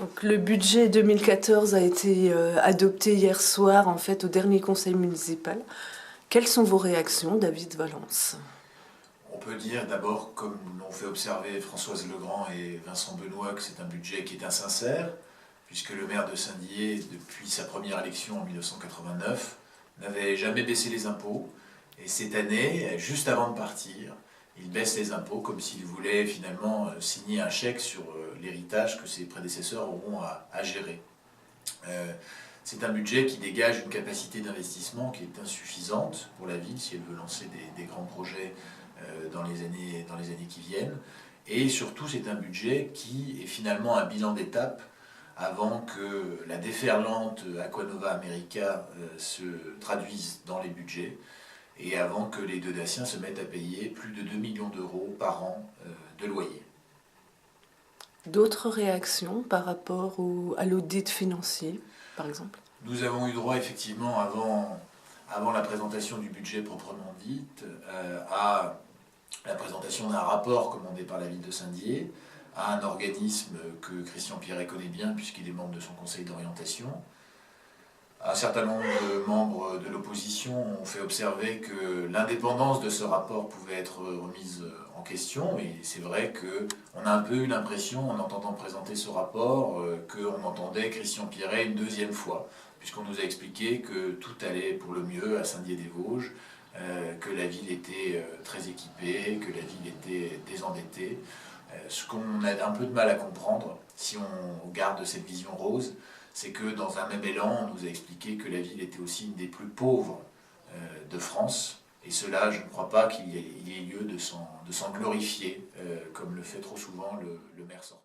Donc, le budget 2014 a été adopté hier soir, en fait, au dernier conseil municipal. Quelles sont vos réactions, David Valence? On peut dire d'abord, comme l'ont fait observer Françoise Legrand et Vincent Benoît, que c'est un budget qui est insincère, puisque le maire de Saint-Dié, depuis sa première élection en 1989, n'avait jamais baissé les impôts. Et cette année, juste avant de partir, il baisse les impôts comme s'il voulait finalement signer un chèque sur l'héritage que ses prédécesseurs auront à gérer. C'est un budget qui dégage une capacité d'investissement qui est insuffisante pour la ville si elle veut lancer des grands projets dans les années qui viennent. Et surtout, c'est un budget qui est finalement un bilan d'étape avant que la déferlante Aquanova America se traduise dans les budgets et avant que les deux Daciens se mettent à payer plus de 2 millions d'euros par an de loyer. D'autres réactions par rapport à l'audit financier, par exemple? Nous avons eu droit effectivement avant la présentation du budget proprement dite à la présentation d'un rapport commandé par la ville de Saint-Dié à un organisme que Christian Pierret connaît bien puisqu'il est membre de son conseil d'orientation. Un certain nombre de membres de l'opposition ont fait observer que l'indépendance de ce rapport pouvait être remise en question, et c'est vrai qu'on a un peu eu l'impression, en entendant présenter ce rapport, qu'on entendait Christian Pierret une deuxième fois, puisqu'on nous a expliqué que tout allait pour le mieux à Saint-Dié-des-Vosges, que la ville était très équipée, que la ville était désendettée. Ce qu'on a un peu de mal à comprendre, si on garde cette vision rose, c'est que dans un même élan, on nous a expliqué que la ville était aussi une des plus pauvres de France. Et cela, je ne crois pas qu'il y ait lieu de s'en glorifier, comme le fait trop souvent le maire sortant.